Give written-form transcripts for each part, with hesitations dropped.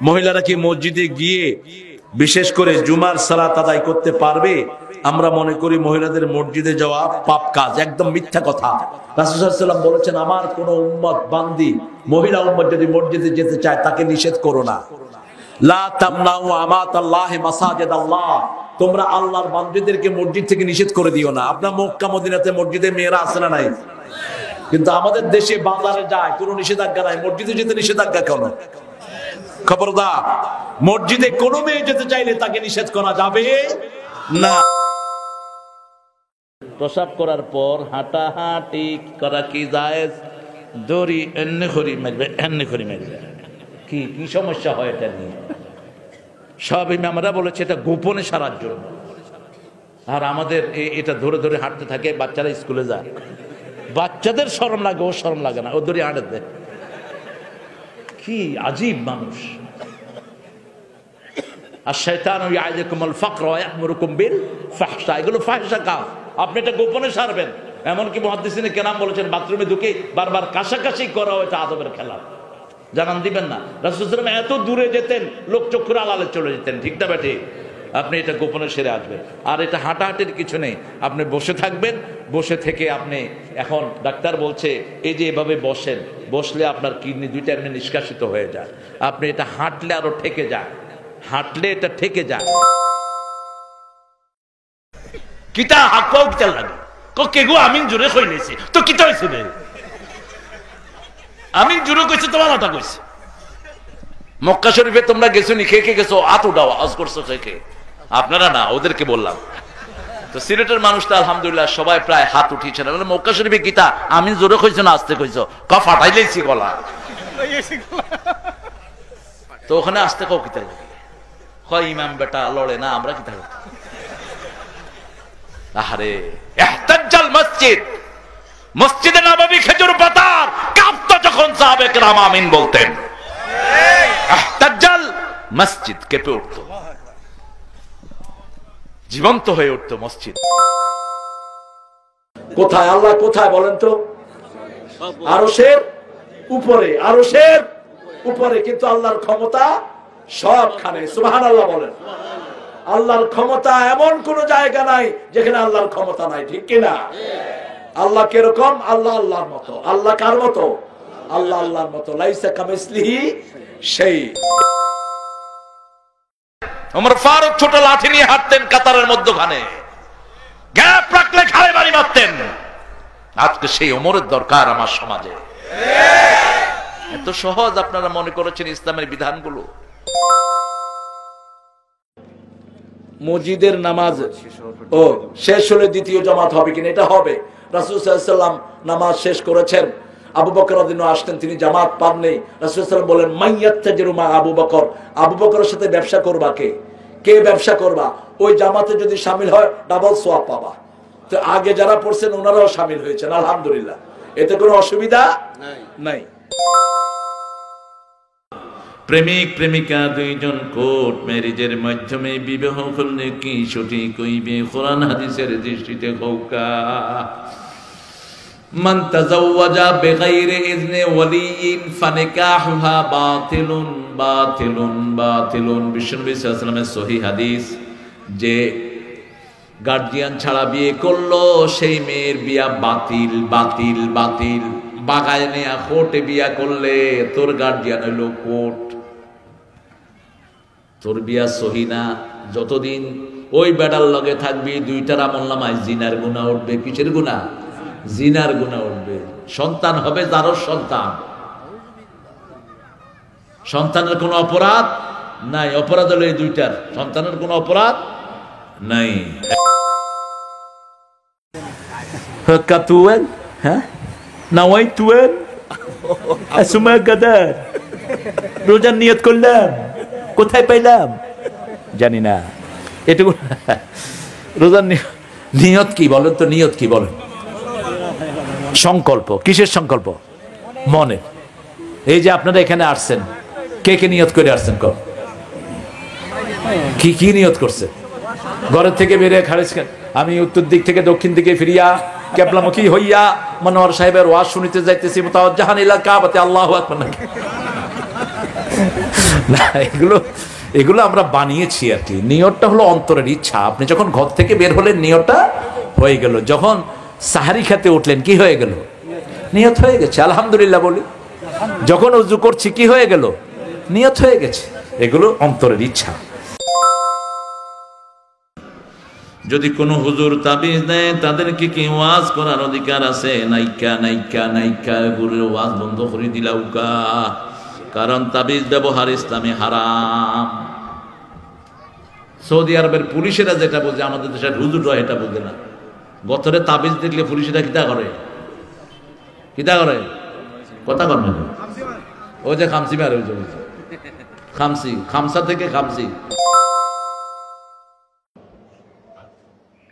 মহিলারা কি মসজিদে গিয়ে বিশেষ করে জুমার সালাত আদায় করতে পারবে? আমরা মনে করি মহিলাদের মসজিদে যাওয়া পাপ কাজ, একদম মিথ্যা কথা। রাসূল সাল্লাল্লাহু আলাইহি ওয়াসাল্লাম বলেছেন, আমার কোন উম্মত বান্দি মহিলা উম্মত যদি মসজিদে যেতে চায় তাকে নিষেধ করো না। লা তামনাউ আমাতাল্লাহি মাসাজিদাল্লাহ, তোমরা আল্লাহর বান্দিদেরকে মসজিদ থেকে নিষেধ করে দিও না। আপনার মক্কা মদিনাতে মসজিদে মেয়েরা আছে না নাই? কিন্তু আমাদের দেশে বাজারে যায় কোনো নিষেধাজ্ঞা নাই, মসজিদে যেতে নিষেধাজ্ঞা কেন? খবরদার, মসজিদে কোনো মেয়ে যেতে চাইলে তাকে নিষেধ করা যাবে না। প্রসাব করার পর হাঁটাহাঁটি করা কি জায়েজ? দড়ি এমনি করে মারবে, এমনি করে মারবে, কি কি সমস্যা হয় এটা নিয়ে? সব ইমামরা বলেছে এটা গোপনে সারার জন্য। আর আমাদের এটা ধরে ধরে হাঁটতে থাকে, বাচ্চারা স্কুলে যায়, বাচ্চাদের শরম লাগে, ও শরম লাগে না, ও দড়ি হাঁটে দেয়। কি আজীব মানুষ। আর শয়তান ইয়াইদুকুমুল ফাকর ওয়া ইয়া'মুরুকুম বিল ফাহশা, এগুলো ফাহশা কাজ, আপনি এটা গোপনে সারবেন। এমনকি মুহাদ্দিসিনে কেরাম বলেছেন বাথরুমে ঢুকে বারবার কাশাকাশি করা এটা আদবের খেলা, জানান দিবেন না। রাসূল সাল্লাল্লাহু আলাইহি ওয়াসাল্লাম এত দূরে যেতেন, লোক চক্ষুর আড়ালে চলে যেতেন, ঠিক না বেঠি? আপনি এটা গোপনে সেরে আসবেন। আর এটা হাঁটাহাঁটির কিছু নেই, আপনি বসে থাকবেন, বসে থেকে আপনি, এখন ডাক্তার বলছে এই যে এভাবে বসেন, বসলে আপনার কিডনি দুইটা এমনি নিষ্কাশিত হয়ে যায়, আপনি এটা হাঁটলে আরো ঠেকে যায়, হাঁটলে এটা ঠেকে যায়। কিতা হাঁকাও কিতা লাগে কেগো আমিন জোরে কই নিয়েছি তো কিতা হয়েছে রে? আমিন জোরে কইছে তোমার আটা কইছে। মক্কা শরীফে তোমরা গেছো নি? খেয়ে গেছো, হাত উঠাও, আওয়াজ করছো খেয়ে। আপনারা না, ওদেরকে বললাম। তো সিলেটের মানুষ তো আলহামদুলিল্লাহ সবাই প্রায় হাত উঠিয়েছে না। মক্কা শরীফে গীতা আমিন জোরে কইছো না আস্তে কইছো? ফাটাই লেছি গলা। তো ওখানে আস্তে কাউ কিতা লাগে? হয় ইমাম বেটা লড়ে না, আমরা কিতা করতে? আহারে ইহতাজ্জাল মসজিদ, মসজিদে নববী খেজুর পাতার কাঁপতো যখন সাহাবে কেরাম আমিন বলতেন। ইহতাজ্জাল মসজিদ কেঁপে উঠত, জীবন্ত হয়ে উঠত মসজিদ। কোথায় আল্লাহ? কোথায় বলেন তো? আরশের উপরে, আরশের উপরে। কিন্তু আল্লাহর ক্ষমতা সবখানে। সুবহানাল্লাহ বলেন। আল্লাহর ক্ষমতা এমন কোন জায়গা নাই যেখানে আল্লাহর ক্ষমতা নাই, ঠিক কিনা? আল্লাহ কিরকম? আল্লাহ আল্লাহর মতো। আল্লাহ কার মতো? আল্লাহ আল্লাহর মতো। লাইসা কামিসলিহি শাই। ওমর ফারুক ছোট লাঠি নিয়ে হাঁটতেন কাতারের মধ্যখানে, গ্যাপ রাখলে ঘাড়ে বাড়ি মারতেন। আজকে সেই ওমরের দরকার আমার সমাজে। এত সহজ আপনারা মনে করেছেন ইসলামের বিধানগুলো? মসজিদের নামাজ ও শেষ হলে দ্বিতীয় জামাত হবে কিনা? এটা হবে। রাসূল সাল্লাল্লাহু আলাইহি ওয়াসাল্লাম নামাজ শেষ করেছেন, আবু বকর রাদিয়াল্লাহু আসতেন, তিনি জামাত পাননি। রাসূল সাল্লাল্লাহু আলাইহি ওয়াসাল্লাম বলেন, মাইয়াত্তাজিরু মা আবু বকর, আবু বকরের সাথে ব্যবসা করবা কে? কে ব্যবসা করবা? ওই জামাতে যদি শামিল হয় ডাবল সওয়াব পাবা। তো আগে যারা পড়ছেন ওনারাও শামিল হয়েছেন, আলহামদুলিল্লাহ, এতে কোনো অসুবিধা নাই। প্রেমিক প্রেমিকা দুইজন কোর্ট ম্যারেজের মাধ্যমে বিবাহ করলে কি সঠিক হইবে? কোরআন হাদিসের দৃষ্টিতে হৌকা। মান তাযাওয়াজা বিগাইরি ইজনি ওয়ালিয়িন ফানিকাহুহা বাতিলুন বাতিলুন বাতিলুন। বিশ্বনবী সাল্লাল্লাহু আলাইহি ওয়াসাল্লামের সহিহ হাদিস, যে গার্জিয়ান ছাড়া বিয়ে করলো সেই মেয়ের বিয়া বাতিল বাতিল বাতিল। বাগায় নেয়া কোর্টে বিয়া করলে তোর গার্জিয়ান হইল কোর্ট, তোর বিয়া সহি না। যতদিন ওই বেটার লগে থাকবি দুইটার আমলনামায় জিনার গুনাহ উঠবে। কিসের গুনাহ? জিনার গুনাহ উঠবে। সন্তান হবে যারও সন্তান, সন্তানের কোনো অপরাধ নাই। অপরাধ হলো এই দুইটার, সন্তানের কোনো অপরাধ নাই। কাতুয়েন হ্যাঁ নাওয়াইতুয়েন আসুমা গাদার, রোজার নিয়ত করলাম, কোথায় পাইলাম জানি না। এটুকু রোজার নিয়ত কি বলেন তো? নিয়ত কি বলেন? সংকল্প। কিসের সংকল্প? মনে। এই যে আপনারা এখানে আসছেন, কে কে নিয়ত করে আসছেন? কি কি নিয়ত করছে? ঘরের থেকে বেরিয়ে খারেজ, আমি উত্তর দিক থেকে দক্ষিণ দিকে ফিরিয়া কেবলামুখী হইয়া মনোহর সাহেবের ওয়াজ শুনিতে যাইতেছি, মুতাওয়াজ্জিহান ইলা কাবাতে, আল্লাহু আকবার। না, এগুলো আমরা বানিয়েছি আর কি। নিয়তটা হলো অন্তরের ইচ্ছা। আপনি যখন ঘর থেকে বের হলেন নিয়তটা হয়ে গেল, যখন সাহারি খেতে উঠলেন কি হয়ে গেল? নিয়ত হয়ে গেছে, আলহামদুলিল্লাহ বলি। যখন উযু করছি কি হয়ে গেল? নিয়ত হয়ে গেছে। এগুলো অন্তরের ইচ্ছা। যদি কোনো হুজুর তাবিজ দেয় তাদেরকে কি ওয়াজ করার অধিকার আছে? নাইকা নাইকা নাইকা, গুরুর ওয়াজ বন্ধ করে দিলাউকা, কারণ তাবিজ ব্যবহার ইসলামে হারাম। সৌদি আরবের পুলিশেরা যেটা বোঝে, আমাদের দেশের হুজুররা এটা বোঝে না। গতরে তাবিজ দেখলে পুলিশেরা কিতা করে? কিতা করে? কথা কর না, ওই যে খামসি মারে, ওই যে খামসি, খামসা থেকে খামসি।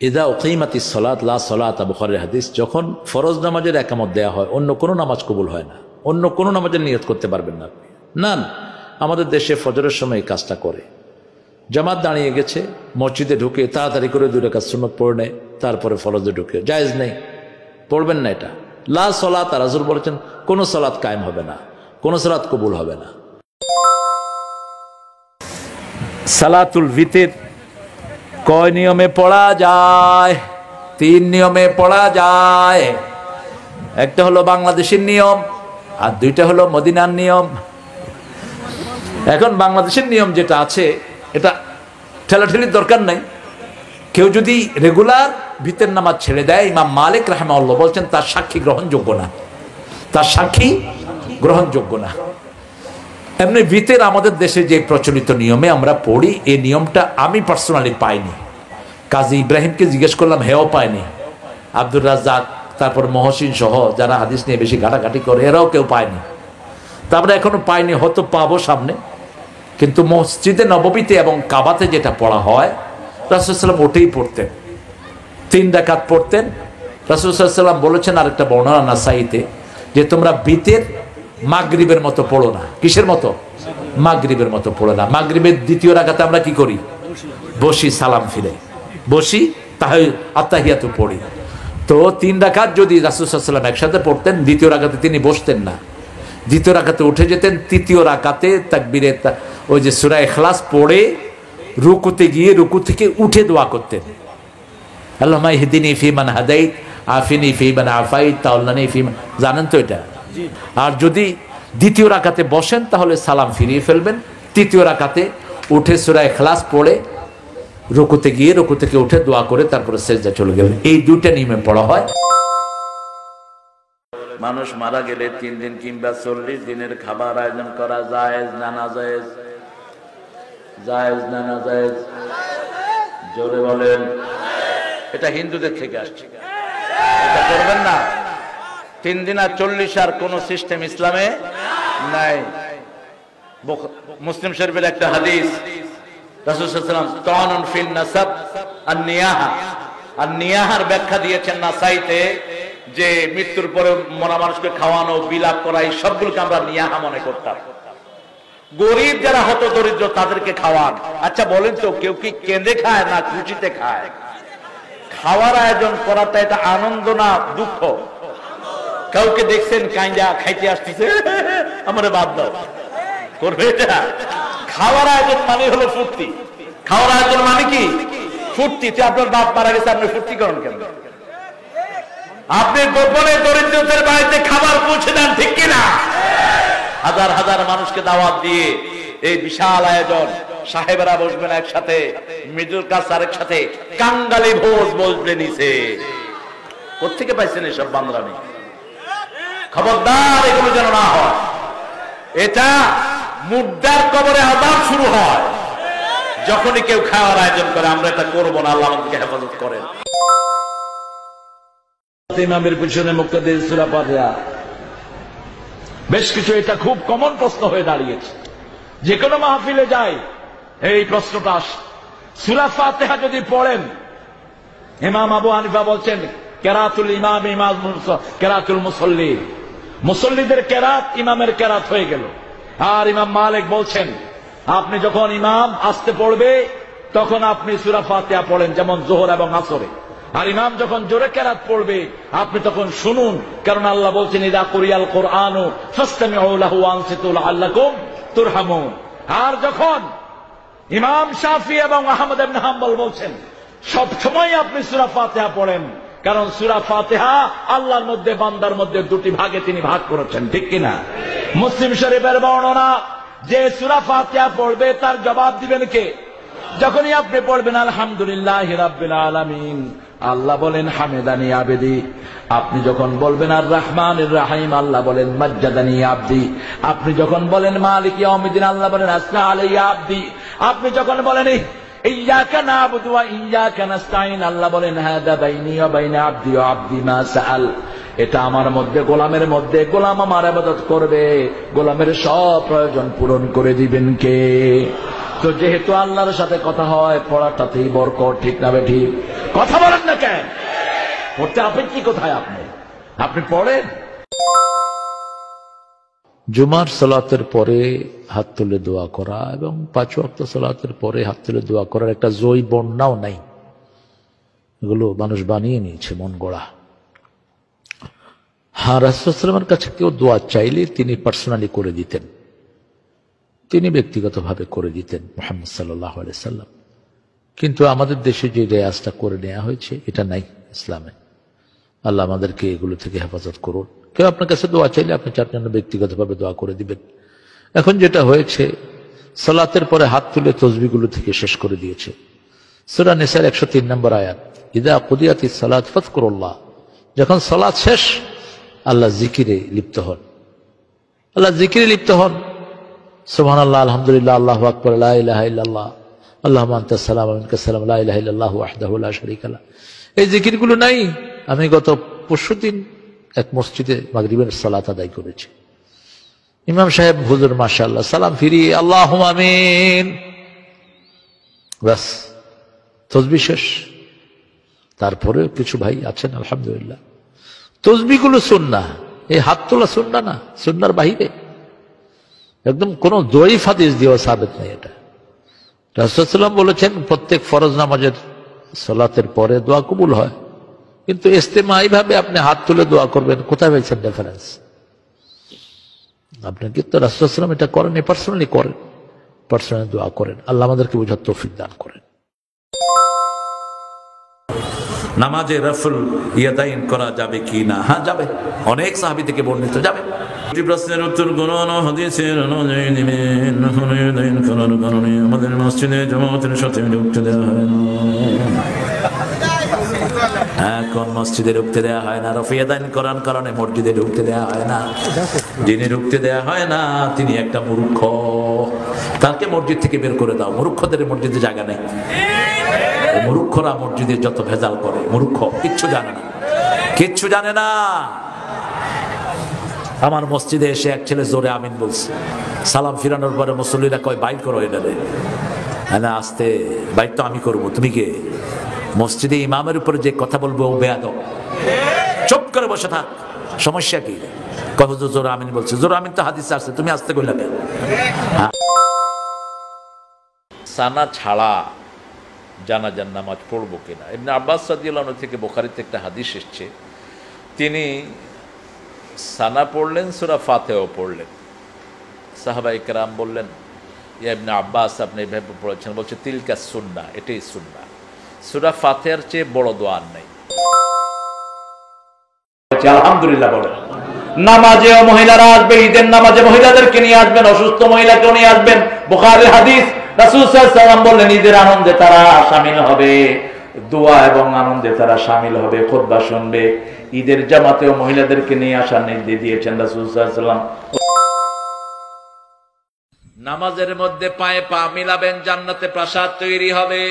ইদা উকিমাতিস সালাত লা সালাতা, বুখারীর হাদিস। যখন ফরজ নামাজের একামত দেয়া হয়, অন্য কোনো নামাজ কবুল হয় না। অন্য কোনো নামাজের নিয়ত করতে পারবেন না আপনি। না, আমাদের দেশে ফজরের সময় এই কাজটা করে। জামাত দাঁড়িয়ে গেছে, মসজিদে ঢুকে তাড়াতাড়ি করে 2 রাকাত সুন্নাত পড়ে নেয়, তারপরে ফরজে ঢুকে। জায়েজ নেই, পড়বেন না এটা। লা সালাত, রাসূল বলেছেন কোন সালাত কায়েম হবে না, কোন সালাত কবুল হবে না। সালাতুল ভিতর কয় নিয়মে পড়া যায়? 3 নিয়মে পড়া যায়। একটা হলো বাংলাদেশের নিয়ম, আর 2টা হলো মদিনার নিয়ম। এখন বাংলাদেশের নিয়ম যেটা আছে, এটা ঠেলাঠেলির দরকার নাই। কেউ যদি রেগুলার ভিতর নামাজ ছেড়ে দেয়, ইমাম মালিক রাহিমাহুল্লাহ বলছেন তার সাক্ষী গ্রহণযোগ্য না, তার সাক্ষী গ্রহণযোগ্য না। এমনি ভিতর আমাদের দেশে যে প্রচলিত নিয়মে আমরা পড়ি, এই নিয়মটা আমি পার্সোনালি পাইনি। কাজী ইব্রাহিমকে জিজ্ঞেস করলাম, হেও পায়নি। আব্দুর রাজ্জাক, তারপর মহসিন সহ যারা হাদিস নিয়ে বেশি ঘাটাঘাটি করে, এরাও কেউ পায়নি। তারপরে এখনো পাইনি, হয়তো পাবো সামনে। কিন্তু মসজিদে নববীতে এবং কাবাতে যেটা পড়া হয়, রাসূল সাল্লাল্লাহু আলাইহি ওয়াসাল্লাম ওটাই পড়তেন। 3 রাকাত পড়তেন। রাসূল সাল্লাল্লাহু আলাইহি ওয়াসাল্লাম বলেছেন আরেকটা বর্ণনা নাসাইতে, যে তোমরা ভিতর মাগরিবের মতো পড়ো না। কিসের মতো? মাগরিবের মতো পড়ো না। মাগরিবের 2য় রাকাতে আমরা কি করি? বসি, সালাম ফিরে বসি, আত্তাহিয়াতু পড়ি। তো 3 রাকাত যদি রাসূল সাল্লাল্লাহু আলাইহি ওয়াসাল্লাম একসাথে পড়তেন, 2য় রাকাতে তিনি বসতেন না, 2য় রাকাতে উঠে যেতেন। 3য় রাকাতে তাকবীরে ওই যে সূরা ইখলাস পড়ে রুকুতে গিয়ে রুকু থেকে উঠে দোয়া করতেন, আল্লাহুম্মা ইহদিনি ফিমান হাদাইত, আফিনি ফিমান আফাইত, তাওল্লানি ফিমান। জানেন তো এটা? আর যদি 2য় রাকাতে বসেন তাহলে সালাম ফিরিয়ে ফেলবেন। 3য় রাকাতে উঠে সূরা ইখলাস পড়ে রুকুতে গিয়ে রুকু থেকে উঠে দোয়া করে তারপরে সিজদা চলে গেলেন। এই 2টা নিয়মে পড়া হয়। মানুষ মারা গেলে 3 দিন কিংবা 40 দিনের খাবার আয়োজন করা জায়েজ না নাজায়েজ? জায়েজ না নাজায়েজ? জোরে বলেন। এটা হিন্দুদের থেকে আসছে, এটা করবেন না। 3 দিন আর 40 আর কোন সিস্টেম ইসলামে নাই। মুসলিম শরীফের একটা হাদিস, রাসূল সাল্লাল্লাহু আলাইহি ওয়াসাল্লাম তানুন ফিন নাসাব আন-নিয়াহা, আন-নিয়াহার ব্যাখ্যা দিয়েছেন নাসাইতে, যে মৃত্যুর পরে মরা মানুষকে খাওয়ানো, বিলাপ করা, এই সবগুলোকে আমরা নিয়াহা মনে করতাম। গরিব যারা হত দরিদ্র তাদেরকে খাওয়ান। আচ্ছা বলেন তো, কেউ কি কেঁদে খায় না খুশিতে খায়? খাওয়ার আয়োজন করাটা এটা আনন্দ না দুঃখ? কাউকে দেখছেন কাইন্দা খাইতে আসতেছে, আমারে বাদ দাও, করবে এটা? খাওয়ার আয়োজন মানে হলো ফুর্তি। খাওয়ার আয়োজন মানে কি? ফুর্তি। আপনার বাপ মারা গেছে, আপনি ফুর্তি করেন কেন? আপনি গোপনে দরিদ্রদের বাড়িতে খাবার পৌঁছে দেন, ঠিক কিনা? হাজার হাজার মানুষকে দাওয়াত দিয়ে এই বিশাল আয়োজন, সাহেবেরা বসবেন একসাথে, মিডল ক্লাস আরেক সাথে, কাঙ্গালি ভোজ বসবে নিচে। কোত্থেকে পাইছেন এসব বান্দরামি? খবরদার এগুলো যেন না হয়। এটা মুর্দার কবরে আযাব শুরু হয় যখনই কেউ খাওয়ার আয়োজন করে। আমরা এটা করবো না, আল্লাহ আমাদেরকে হেফাজত করেন। ইমামের পিছনে মুক্তাদির সূরা ফাতিহা, বেশ কিছু এটা খুব কমন প্রশ্ন হয়ে দাঁড়িয়েছে। যে কোনো মাহফিলে যায় এই প্রশ্নটা আসে। সূরা ফাতিহা যদি পড়েন, ইমাম আবু হানিফা বলছেন কেরাতুল ইমাম ইমাম কেরাতুল মুসল্লি, মুসল্লিদের কেরাত ইমামের কেরাত হয়ে গেল। আর ইমাম মালিক বলছেন আপনি যখন ইমাম আসতে পড়বে তখন আপনি সূরা ফাতিহা পড়েন, যেমন যোহর এবং আসরে। আর ইমাম যখন জোরে কেরাত পড়বে আপনি তখন শুনুন, কারণ আল্লাহ বলছেন ইদা কুরিয়াল কুরআনু ফাসতামিউ লাহু ওয়া আনসিতু লাআল্লাকুম তুরহামুন। আর যখন ইমাম শাফি এবং আহমদ ইবনে হাম্বল বলছেন সব সময় আপনি সূরা ফাতিহা পড়েন, কারণ সূরা ফাতিহা আল্লাহর মধ্যে বান্দার মধ্যে দুটি ভাগে তিনি ভাগ করেছেন, ঠিক কিনা? মুসলিম শরীফের বর্ণনা যে সূরা ফাতিহা পড়বে তার জবাব দিবেন কে? যখনই আপনি পড়বেন আলহামদুলিল্লাহি রাব্বিল আলামিন, আল্লাহ বলেন হামিদানি আবেদি। আপনি যখন বলবেন আর রহমানির রহিম, আল্লাহ বলেন মাজ্জাদানি আবদি। আপনি যখন বলেন মালিক ইয়াউমিদ্দিন, আল্লাহ বলেন আসনা আলাইয়া আবদি। আপনি যখন বলেন ইয়্যাকা না'বুদু ওয়া ইয়্যাকা নাস্তাইন, আল্লাহ বলেন হাদা বাইনি ওয়া বাইনা আবদি ওয়া আবদি মা সাআল। এটা আমার মধ্যে, গোলামের মধ্যে, গোলাম আমার ইবাদত করবে, গোলামের সব প্রয়োজন পূরণ করে দিবেন কে? তো যেহেতু আল্লাহর সাথে কথা হয়, পড়াটাতেই বরকত, ঠিক না ঠিক? কথা বলেন না কেন? পড়তে আপত্তি কোথায়? আপনি পড়েন। জুমার সালাতের পরে হাত তুলে দোয়া করা এবং 5 ওয়াক্ত সালাতের পরে হাত তুলে দোয়া করার একটা জয়ী বর্ণনাও নাই, এগুলো মানুষ বানিয়ে নিয়েছে, মন গড়া। হ্যাঁ, রাসূলুল্লাহ সাল্লাল্লাহু আলাইহি ওয়াসাল্লামের কাছে কেউ দোয়া চাইলে তিনি পার্সোনালি করে দিতেন, তিনি ব্যক্তিগতভাবে করে দিতেন মুহাম্মদ সাল্লাল্লাহু আলাইহি সাল্লাম। কিন্তু আমাদের দেশে যে রেয়াজটা করে নেওয়া হয়েছে এটা নাই ইসলামে। আল্লাহ আমাদেরকে এগুলো থেকে হেফাজত করুন। কেউ আপনার কাছে দোয়া চাইলে আপনি চার জন্য ব্যক্তিগতভাবে দোয়া করে দিবেন। এখন যেটা হয়েছে, সালাতের পরে হাত তুলে তসবিহগুলো থেকে শেষ করে দিয়েছে। সূরা নিসার 103 নম্বর আয়াত, ইযা কুদিয়াতিস সালাত ফাযকুরুল্লাহ। যখন সালাত শেষ, আল্লাহ জিকিরে লিপ্ত হন, আল্লাহ জিকিরে লিপ্ত হন। সুবহানাল্লাহ, আলহামদুলিল্লাহ, আল্লাহু আকবার, লা ইলাহা ইল্লাল্লাহ, আল্লাহুম্মা আনতাস সালাম ওয়া মিনকাস সালাম, লা ইলাহা ইল্লাল্লাহু ওয়াহদাহু লা শারীকা লাহ। এই জিকিরগুলো নাই। আমি গত পরশুদিন এক মসজিদে মাগরিবের সালাত আদায় করেছি। ইমাম সাহেব হুজুর মাশাআল্লাহ সালাম ফিরিয়ে আল্লাহুম্মা আমিন, বাস তাসবিহ শেষ। তারপরে কিছু ভাই আছেন আলহামদুলিল্লাহ, তাসবিহগুলো সুন্নাহ, এই হাত তোলা সুন্নাহ না, সুন্নাহর বাহিরে, একদম কোন দঈফ হাদিস দিয়ে সাবিত নাই এটা। রাসূলুল্লাহ সাল্লাল্লাহু আলাইহি ওয়াসাল্লাম বলেছেন প্রত্যেক ফরজ নামাজের সালাতের পরে দোয়া কবুল হয়, কিন্তু ইস্তেমাই ভাবে আপনি হাত তুলে দোয়া করবেন, কোথায় পেয়েছেন রেফারেন্স? আপনাকে তো রাসূলুল্লাহ সাল্লাল্লাহু আলাইহি ওয়াসাল্লাম এটা করেন, পার্সোনালি করেন, পার্সোনালি দোয়া করেন। আল্লাহ আমাদেরকে বুঝার তৌফিক দান করেন। নামাজে রফুল ইয়াদাইন করা যাবে কি না? হ্যাঁ যাবে, অনেক সাহাবী থেকে বর্ণিত যাবে। এই প্রশ্নের উত্তর কোরআন ও হাদিসের অনুযায়ী দিবেন। ইয়াদাইন করার কারণে আমাদের মসজিদে জামাতের সাথে ঢুকতে দেওয়া হয় না। এখন মসজিদে ঢুকতে দেওয়া হয় না, রফুল ইয়াদাইন করার কারণে মসজিদে ঢুকতে দেওয়া হয় না। যিনি ঢুকতে দেওয়া হয় না তিনি একটা মূর্খ, তাকে মসজিদ থেকে বের করে দাও। মূর্খদের মসজিদে জায়গা নেই। মূর্খরা মসজিদে যত ভেজাল করে, মূর্খ, কিচ্ছু জানে না, কিচ্ছু জানে না। আমার মসজিদে এসে এক ছেলে জোরে আমিন বলছে, সালাম ফিরানোর পরে মুসল্লিরা কয় বাইর করো এটারে। না, আস্তে, বাইর তো আমি করবো, তুমি কে? মসজিদে ইমামের উপরে যে কথা বলবো ও বেয়াদব, চুপ করে বসে থাক, সমস্যা কি? কয় হুজুর জোরে আমিন বলছে। জোরে আমিন তো হাদিসে আছে, তুমি আস্তে কইলা কেন? সানা ছাড়া জানাজার নামাজ পড়বো কিনা? ইবনে আব্বাস রাদিয়াল্লাহু আনহু থেকে বুখারীতে একটা হাদিস এসেছে, তিনি সানা পড়লেন, সূরা ফাতিহাও পড়লেন। সাহাবায়ে কেরাম বললেন, ইয়া ইবনে আব্বাস, আপনি এভাবে পড়েছেন? বলছে তিলকা সুন্নাহ, এটাই সুন্নাহ। সূরা ফাতিহার চেয়ে বড় দোয়া আর নাই। আলহামদুলিল্লাহ বলেন। নামাজেও মহিলারা আসবে, ঈদের নামাজে মহিলাদেরকে নিয়ে আসবেন, অসুস্থ মহিলাকেও নিয়ে আসবেন। বুখারীর হাদিস, রাসূল সাল্লাল্লাহু আলাইহি ওয়াসাল্লাম বললেন ঈদের আনন্দে তারা শামিল হবে, দোয়া এবং আনন্দে তারা শামিল হবে, খুতবা শুনবে। ঈদের জামাতেও মহিলাদেরকে নিয়ে আসার নির্দেশ দিয়েছেন রাসূল সাল্লাল্লাহু আলাইহি ওয়াসাল্লাম। নামাজের মধ্যে পায়ে পা মিলাবেন, জান্নাতে প্রাসাদ তৈরি হবে।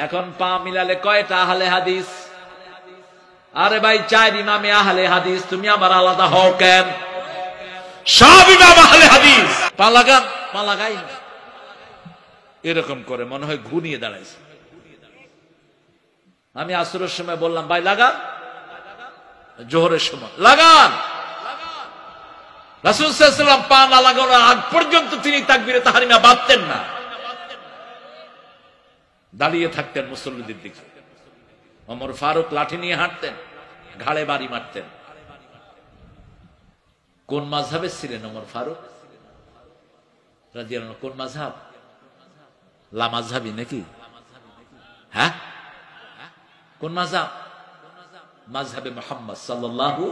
এখন পা মিলালে কয়টা আহলে হাদিস? আরে ভাই, 4 ইমামে আহলে হাদিস, তুমি আমার আলাদা হও কেন? সব ইমাম আহলে হাদিস। পা লাগান, পা লাগাই না, এরকম করে মনে হয় ঘুরিয়ে দাঁড়াইছে। আমি আসরের সময় বললাম ভাই লাগান, জোহরের সময় লাগান। রাসূল সাল্লাল্লাহু আলাইহি ওয়াসাল্লাম পা না লাগানোর আগ পর্যন্ত তিনি তাকবীরে তাহরিমা বাঁধতেন না, দাঁড়িয়ে থাকতেন মুসল্লিদের দিকে। ওমর ফারুক লাঠি নিয়ে হাঁটতেন, ঘাড়ে বাড়ি মারতেন। কোন মাযহাবে ছিলেন ওমর ফারুক? রাদিয়াল্লাহু আনহু কোন মাযহাব? লা মাযহাবি নাকি? হ্যাঁ, কোন মাযহাব? মাযহাবে মুহাম্মদ সাল্লাল্লাহু